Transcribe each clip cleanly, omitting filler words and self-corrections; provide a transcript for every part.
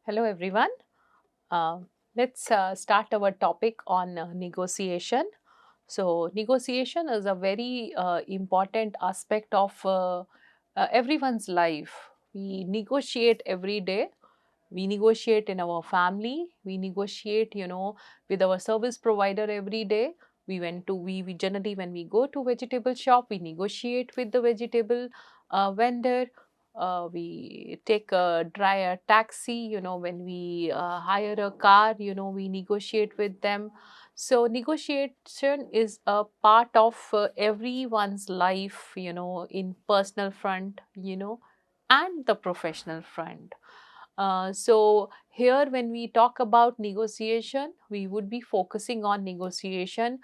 Hello everyone. Uh, let's start our topic on negotiation. So, negotiation is a very important aspect of everyone's life. We negotiate every day. We negotiate in our family. We negotiate, with our service provider every day. We generally, when we go to vegetable shop, we negotiate with the vegetable vendor. We take a taxi, when we hire a car, we negotiate with them. So negotiation is a part of everyone's life, in personal front, and the professional front. So here when we talk about negotiation, we would be focusing on negotiation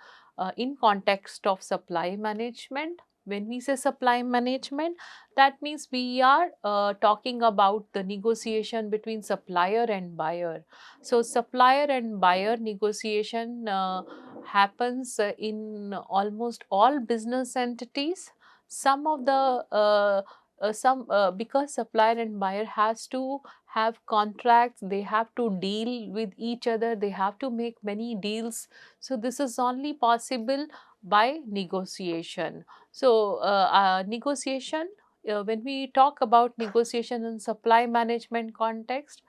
in context of supply management. When we say supply management, that means we are talking about the negotiation between supplier and buyer. So supplier and buyer negotiation happens in almost all business entities. Some of the some Because supplier and buyer has to have contracts, they have to deal with each other, they have to make many deals. So this is only possible by negotiation. So negotiation, when we talk about negotiation in supply management context,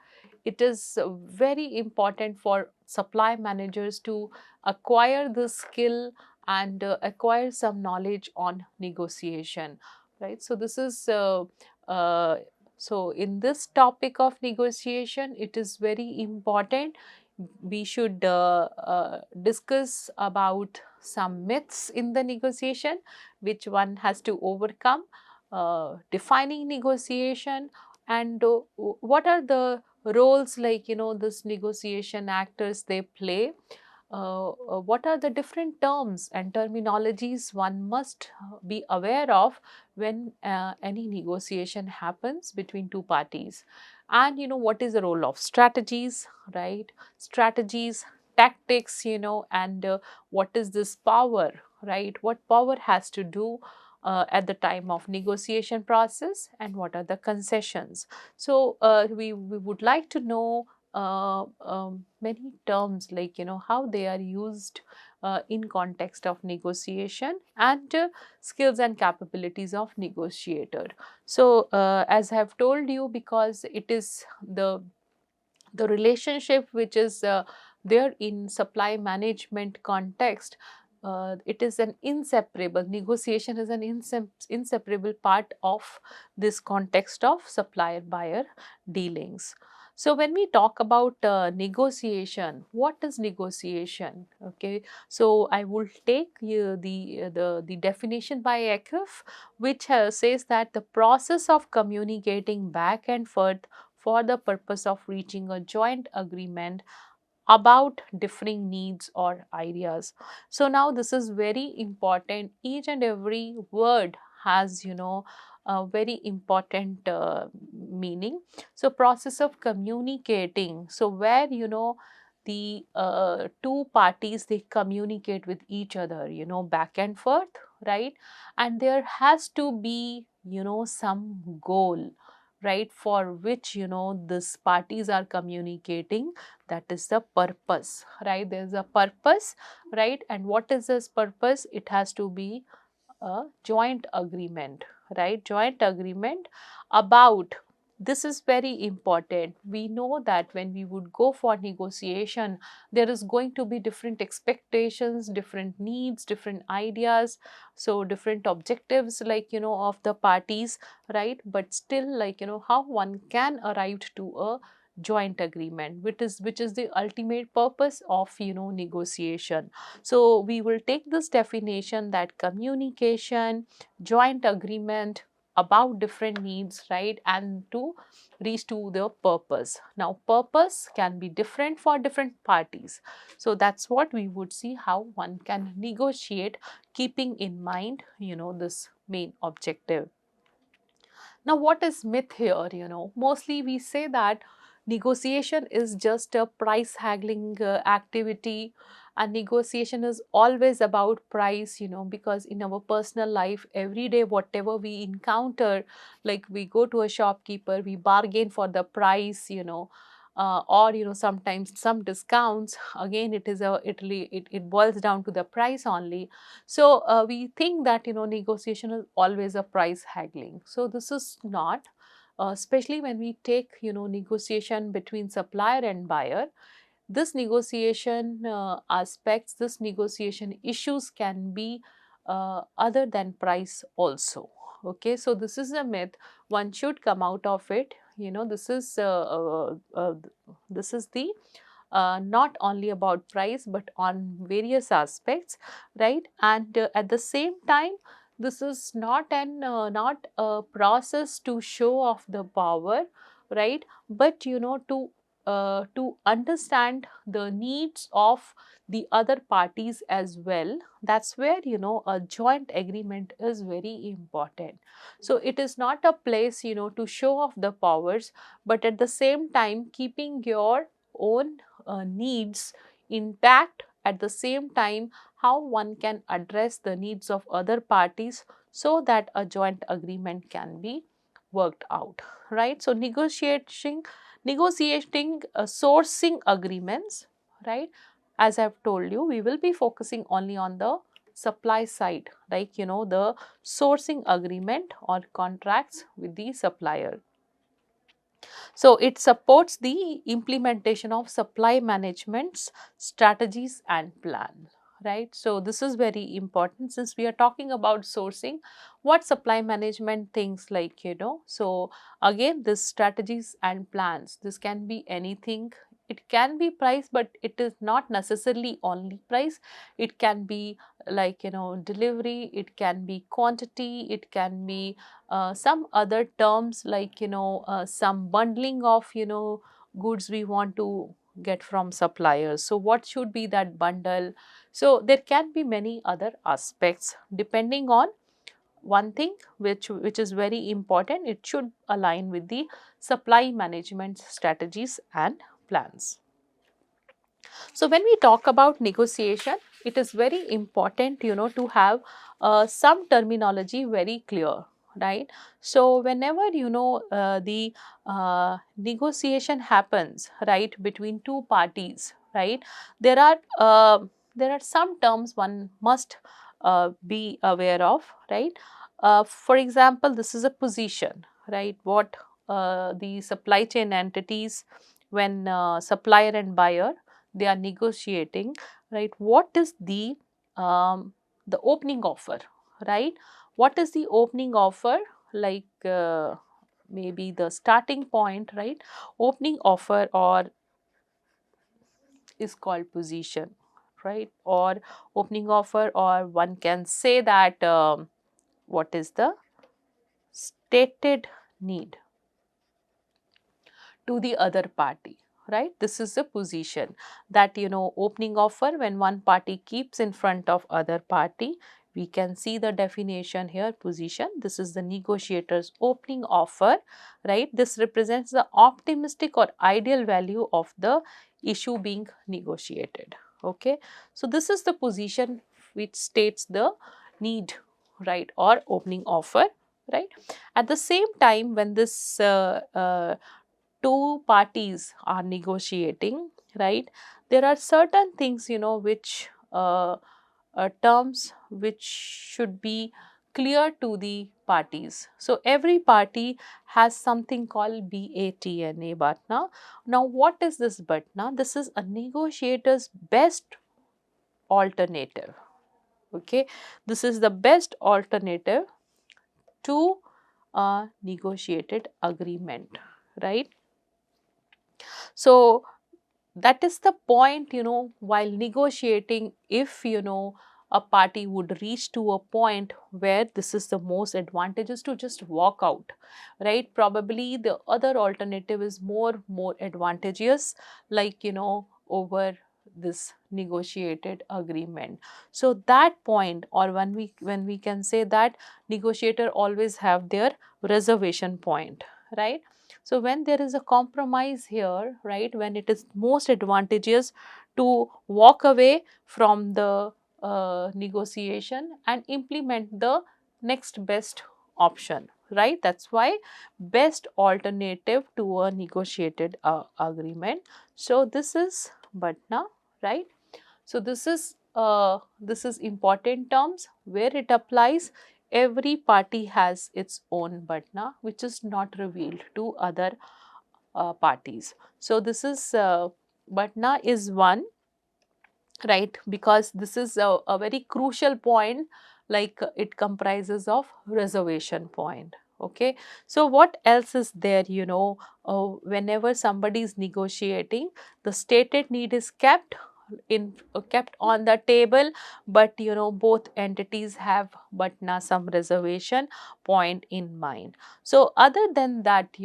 it is very important for supply managers to acquire the skill and acquire some knowledge on negotiation, right? So this is uh, so in this topic of negotiation, it is very important. We should discuss about some myths in the negotiation, which one has to overcome, defining negotiation, and what are the roles, like this negotiation actors they play. What are the different terms and terminologies one must be aware of when any negotiation happens between two parties, and what is the role of strategies, right? Strategies, tactics, and what is this power, right? What power has to do at the time of negotiation process, and what are the concessions. So we would like to know many terms, like how they are used in context of negotiation, and skills and capabilities of negotiator. So as I have told you, because it is the relationship which is there in supply management context, it is an inseparable, negotiation is an inseparable part of this context of supplier buyer dealings. So when we talk about negotiation, what is negotiation? Okay, so I will take the definition by ECF, which says that the process of communicating back and forth for the purpose of reaching a joint agreement about differing needs or ideas. So now this is very important. Each and every word has, a very important meaning. So process of communicating. So where, the two parties they communicate with each other, back and forth, right? And there has to be, some goal, right, for which these parties are communicating. That is the purpose, right? There is a purpose, right? And what is this purpose? It has to be a joint agreement, right? Joint agreement about, this is very important. We know that when we would go for negotiation, there is going to be different expectations, different needs, different ideas, so different objectives, like of the parties, right? But still, like how one can arrive to a joint agreement, which is the ultimate purpose of negotiation. So we will take this definition, that communication, joint agreement about different needs, right, and to reach to the purpose. Now purpose can be different for different parties. So that's what we would see, how one can negotiate, keeping in mind this main objective. Now, what is myth here? Mostly we say that negotiation is just a price haggling activity, and negotiation is always about price, because in our personal life, every day, whatever we encounter, like we go to a shopkeeper, we bargain for the price, or sometimes some discounts. Again, it boils down to the price only. So we think that negotiation is always a price haggling. So this is not, especially when we take negotiation between supplier and buyer. This negotiation aspects, this negotiation issues can be other than price also. Okay, so this is a myth, one should come out of it. This is the not only about price but on various aspects, right? And at the same time, this is not a process to show off the power, right? But to understand the needs of the other parties as well. That's where a joint agreement is very important. So it is not a place to show off the powers, but at the same time keeping your own needs intact, at the same time how one can address the needs of other parties so that a joint agreement can be worked out, right? So negotiating sourcing agreements, right? As I've told you, we will be focusing only on the supply side, like the sourcing agreement or contracts with the supplier. So it supports the implementation of supply management's strategies and plan, right? So this is very important since we are talking about sourcing. What supply management things like, so again, this strategies and plans, this can be anything. It can be price, but it is not necessarily only price. It can be like delivery, it can be quantity, it can be some other terms like some bundling of goods we want to get from suppliers. So what should be that bundle? So there can be many other aspects depending on one thing which is very important. It should align with the supply management strategies and plans. So when we talk about negotiation, it is very important, to have some terminology very clear, right? So whenever the negotiation happens, right, between two parties, right, there are some terms one must be aware of, right? For example, this is a position, right? What the supply chain entities, when supplier and buyer, they are negotiating, right? What is the opening offer, right? What is the opening offer? Like maybe the starting point, right? Opening offer or is called position, right? Or opening offer, or one can say that what is the stated need to the other party, right? This is the position that opening offer, when one party keeps in front of other party, we can see the definition here. Position, this is the negotiator's opening offer, right? This represents the optimistic or ideal value of the issue being negotiated. Okay, so this is the position which states the need, right, or opening offer, right? At the same time, when this two parties are negotiating, right, there are certain things which terms which should be clear to the parties. So every party has something called BATNA, BATNA. Now what is this BATNA? This is a negotiator's best alternative. Okay, this is the best alternative to a negotiated agreement, right? So that is the point, while negotiating, if a party would reach to a point where this is the most advantageous to just walk out, right? Probably the other alternative is more advantageous, like over this negotiated agreement. So that point, or when we can say that negotiator always have their reservation point, right? So when there is a compromise here, right, when it is most advantageous to walk away from the negotiation and implement the next best option, right? That's why best alternative to a negotiated agreement. So this is BATNA, right? So this is important terms where it applies. Every party has its own BATNA, which is not revealed to other parties. So this is BATNA is one, right, because this is a very crucial point, like it comprises of reservation point. Okay, so what else is there, whenever somebody is negotiating, the stated need is kept on the table, but both entities have but now some reservation point in mind. So other than that,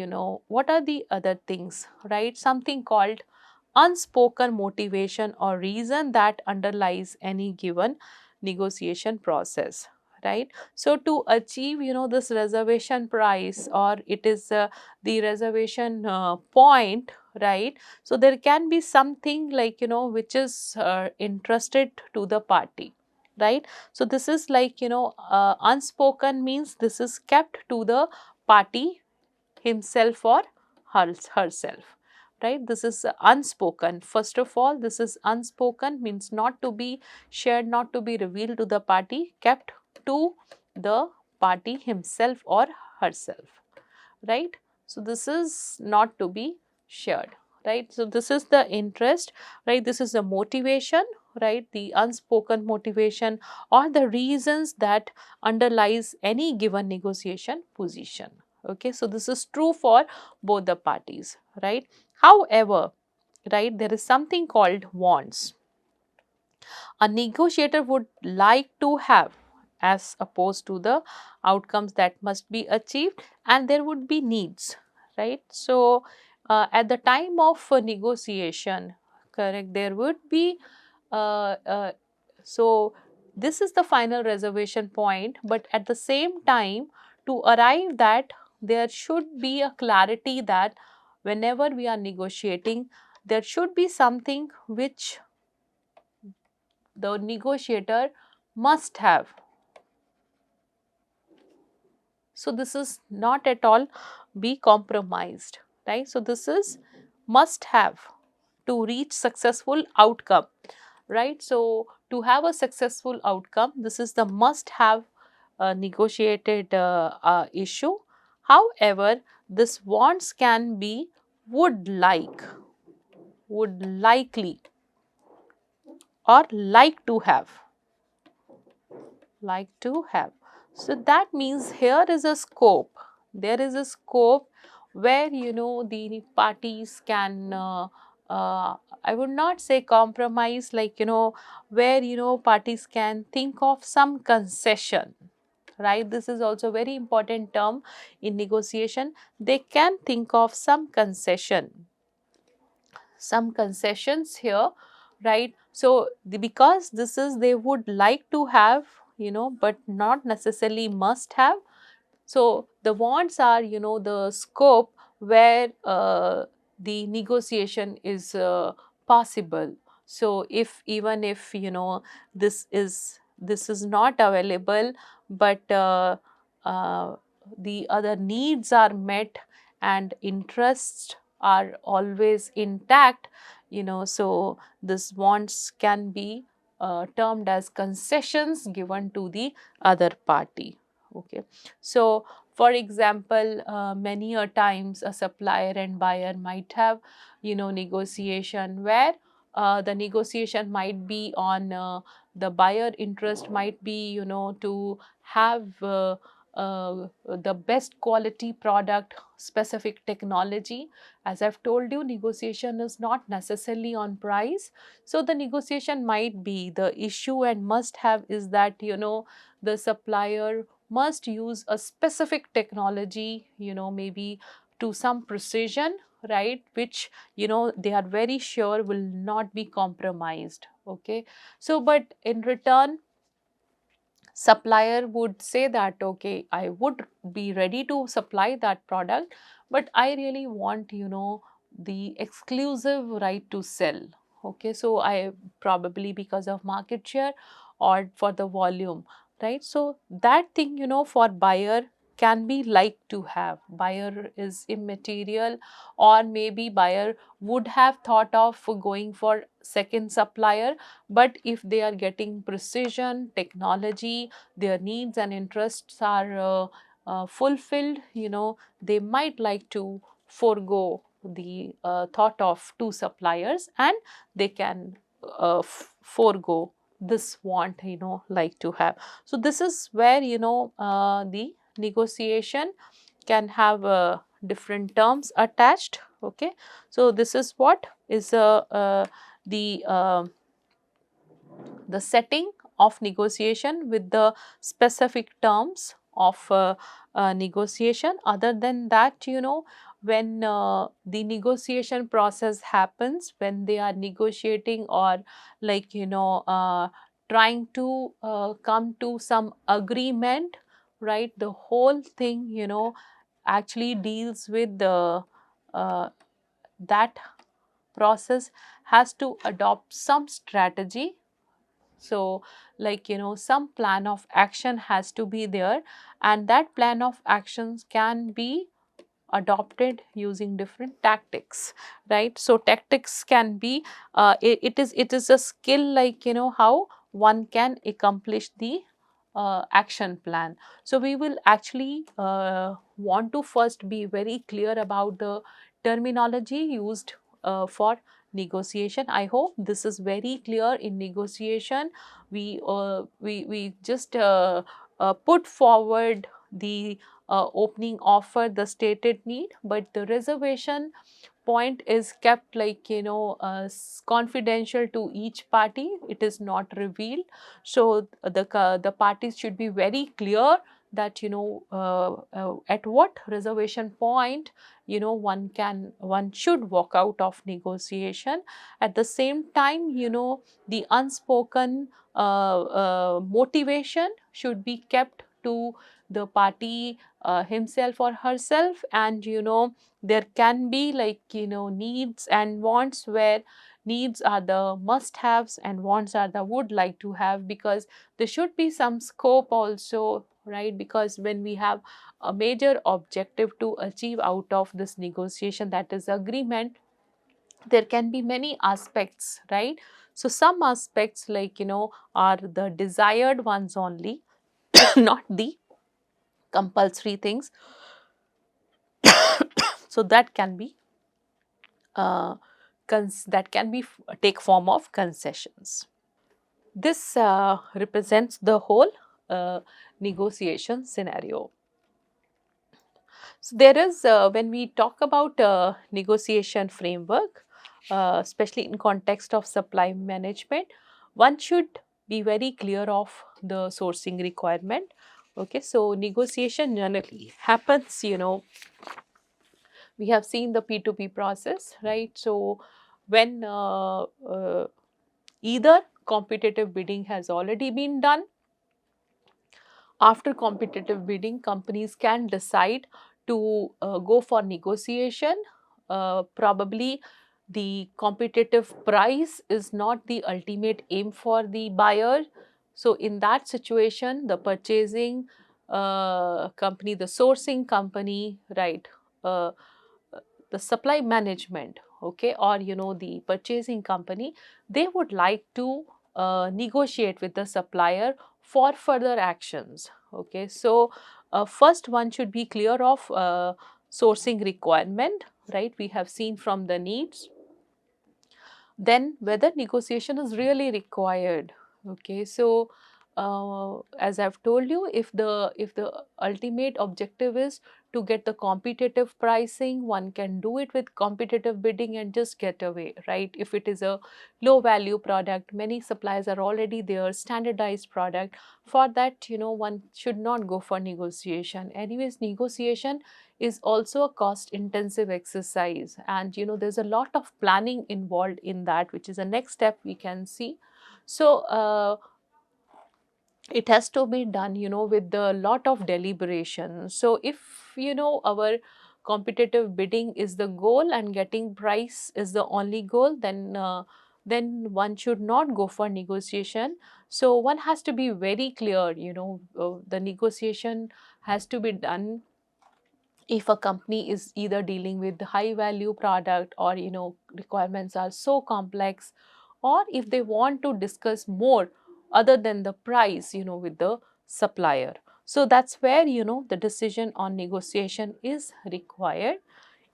what are the other things, right? Something called unspoken motivation or reason that underlies any given negotiation process, right? So to achieve this reservation price, or it is the reservation point, right? So there can be something like which is interested to the party, right? So this is like unspoken means this is kept to the party himself or herself, right? This is unspoken. First of all, this is unspoken means not to be shared, not to be revealed to the party, kept to the party himself or herself, right? So this is not to be shared, right? So this is the interest, right? This is the motivation, right? The unspoken motivation or the reasons that underlies any given negotiation position. Okay, so this is true for both the parties, right? However, right, there is something called wants. A negotiator would like to have, as opposed to the outcomes that must be achieved, and there would be needs, right? So at the time of negotiation, correct, there would be uh, uh, so this is the final reservation point, but at the same time, to arrive that, there should be a clarity that whenever we are negotiating, there should be something which the negotiator must have. So this is not at all be compromised, right? So this is must have to reach successful outcome, right? So to have a successful outcome, this is the must have negotiated issue. However, this wants can be would like, would likely, or like to have, like to have. So that means here is a scope. There is a scope where the parties can I would not say compromise, like where parties can think of some concession, right? This is also very important term in negotiation. They can think of some concession, some concessions here, right? So because this is they would like to have, but not necessarily must have. So the wants are the scope where the negotiation is possible. So if even if this is not available, but the other needs are met and interests are always intact, so this wants can be termed as concessions given to the other party. Okay, so for example, many a times a supplier and buyer might have negotiation where the negotiation might be on the buyer interest might be to have the best quality product, specific technology. As I've told you, negotiation is not necessarily on price. So the negotiation might be the issue and must have is that the supplier must use a specific technology, maybe to some precision, right, which they are very sure will not be compromised. Okay, so but in return, supplier would say that okay, I would be ready to supply that product, but I really want the exclusive right to sell. Okay, so I probably because of market share or for the volume, right? So that thing for buyer can be like to have. Buyer is immaterial, or maybe buyer would have thought of going for second supplier, but if they are getting precision, technology, their needs and interests are fulfilled, they might like to forego the thought of two suppliers, and they can forego this want, like to have. So this is where, the negotiation can have different terms attached. Okay, so this is what is the the setting of negotiation with the specific terms of negotiation. Other than that, when the negotiation process happens, when they are negotiating, or like, trying to come to some agreement, right, the whole thing, actually deals with the that process has to adopt some strategy. So, like, some plan of action has to be there, and that plan of actions can be adopted using different tactics, right? So tactics can be it is a skill, like, how one can accomplish the action plan. So we will actually want to first be very clear about the terminology used for negotiation. I hope this is very clear. In negotiation, we just put forward the opening offer, the stated need, but the reservation point is kept, like, confidential to each party. It is not revealed. So the parties should be very clear that, at what reservation point, one should walk out of negotiation. At the same time, the unspoken motivation should be kept to the party himself or herself. And there can be, like, needs and wants, where needs are the must haves and wants are the would like to have, because there should be some scope also, right? Because when we have a major objective to achieve out of this negotiation, that is agreement, there can be many aspects, right? So some aspects, like, are the desired ones only, not the compulsory things. So that can be uh, take form of concessions. This represents the whole negotiation scenario. So there is, when we talk about negotiation framework, especially in context of supply management, one should be very clear of the sourcing requirement. Okay, so negotiation generally happens, we have seen the P2P process, right? So when either competitive bidding has already been done, after competitive bidding, companies can decide to go for negotiation. Probably the competitive price is not the ultimate aim for the buyer. So in that situation, the purchasing company, the sourcing company, right, uh, the supply management, okay, or the purchasing company, they would like to negotiate with the supplier for further actions. Okay, so first one should be clear of sourcing requirement, right? We have seen from the needs. Then whether negotiation is really required. Okay, so as I've told you, if the ultimate objective is to get the competitive pricing, one can do it with competitive bidding and just get away, right? If it is a low value product, many suppliers are already there, standardized product, for that, one should not go for negotiation. Anyways, negotiation is also a cost intensive exercise, and there's a lot of planning involved in that, which is the next step we can see. So it has to be done, with a lot of deliberation. So if, our competitive bidding is the goal and getting price is the only goal, then then one should not go for negotiation. So one has to be very clear, the negotiation has to be done if a company is either dealing with high value product, or requirements are so complex, or if they want to discuss more other than the price with the supplier. So that's where the decision on negotiation is required.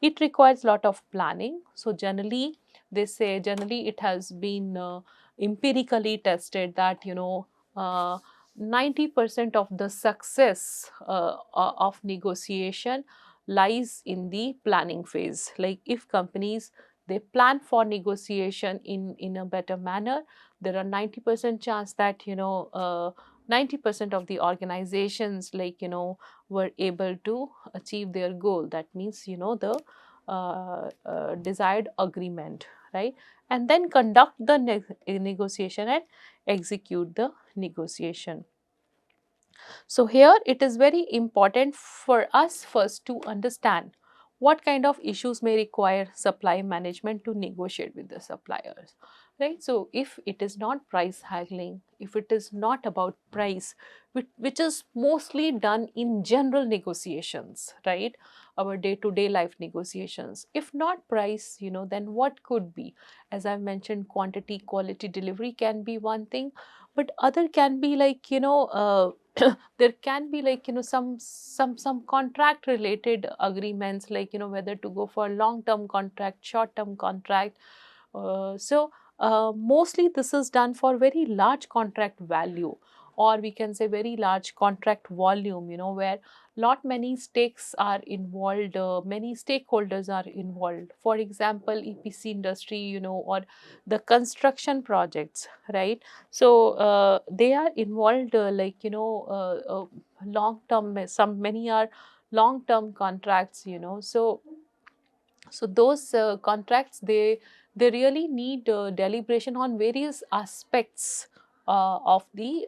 It requires a lot of planning. So generally, they say, generally it has been empirically tested that 90% of the success of negotiation lies in the planning phase. Like if companies, they plan for negotiation in a better manner, there are 90% chance that 90% of the organizations, like were able to achieve their goal. That means the desired agreement, right? And then conduct the negotiation and execute the negotiation. So here it is very important for us first to understand what kind of issues may require supply management to negotiate with the suppliers, right? So if it is not price haggling, if it is not about price, which is mostly done in general negotiations, right? Our day-to-day life negotiations. If not price, then what could be? As I mentioned, quantity, quality, delivery can be one thing, but other can be like there can be like some contract related agreements, like whether to go for long term contract, short term contract. Mostly this is done for very large contract value, or we can say very large contract volume, where lot many stakes are involved, many stakeholders are involved. For example, EPC industry, or the construction projects, right? So they are involved, long term, some many are long term contracts, so those contracts, they really need deliberation on various aspects of the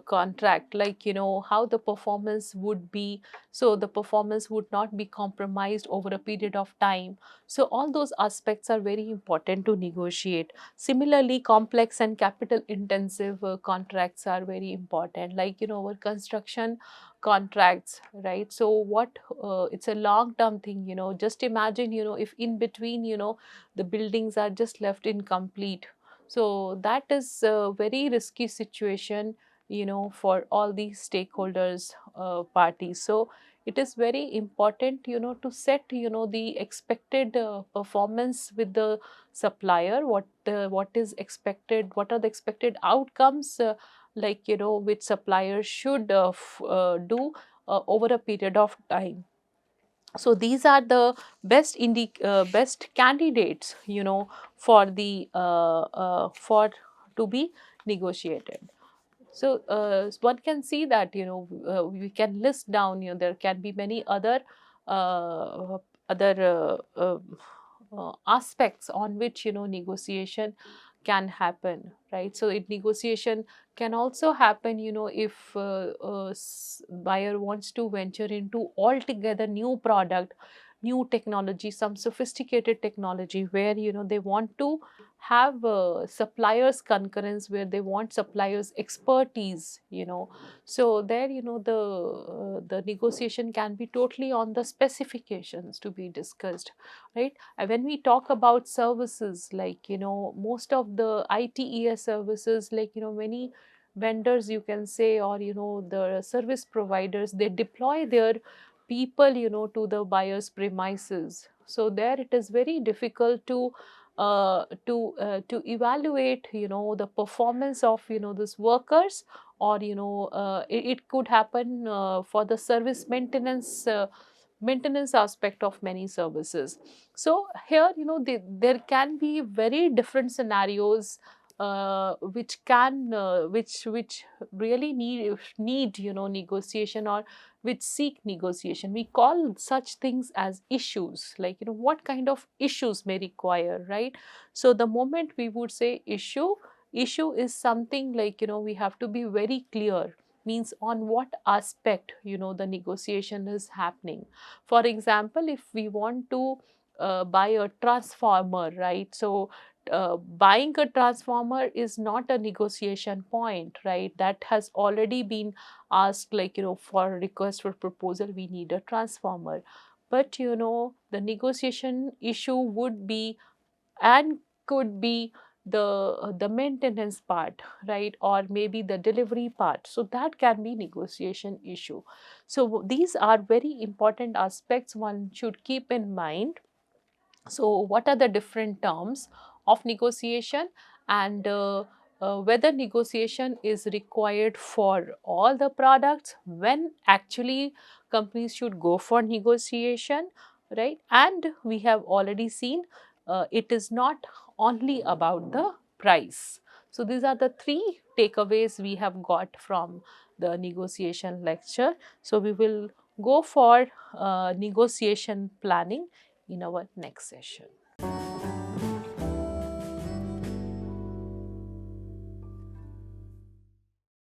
contract, like how the performance would be, so the performance would not be compromised over a period of time. So all those aspects are very important to negotiate. Similarly, complex and capital intensive contracts are very important, like our construction contracts, right? So what it's a long term thing, just imagine, if in between, the buildings are just left incomplete, so that is a very risky situation, for all these stakeholders, parties. So it is very important, to set, the expected performance with the supplier, what is expected, what are the expected outcomes, like which suppliers should do over a period of time. So these are the best candidates, for the for to be negotiated. So one can see that we can list down, there can be many uh, other aspects on which negotiation can happen, right? So negotiation can also happen, if buyer wants to venture into altogether new product, new technology, some sophisticated technology, where they want to have suppliers concurrence, where they want suppliers expertise, so there the negotiation can be totally on the specifications to be discussed, right? And when we talk about services, like most of the ITES services, like many vendors, you can say, or the service providers, they deploy their people to the buyer's premises. So there it is very difficult to evaluate the performance of these workers, or it could happen for the service maintenance aspect of many services. So here there can be very different scenarios which really need negotiation, or which seek negotiation. We call such things as issues, like what kind of issues may require, right? So the moment we would say issue is something like we have to be very clear, means on what aspect the negotiation is happening. For example, if we want to buy a transformer, right? So buying a transformer is not a negotiation point, right? That has already been asked, like, for request for proposal, we need a transformer. But the negotiation issue would be and could be the maintenance part, right? Or maybe the delivery part. So that can be negotiation issue. So these are very important aspects one should keep in mind. So, what are the different terms of negotiation, and whether negotiation is required for all the products, when actually companies should go for negotiation, right? And we have already seen it is not only about the price. So, these are the three takeaways we have got from the negotiation lecture. So, we will go for negotiation planning in our next session.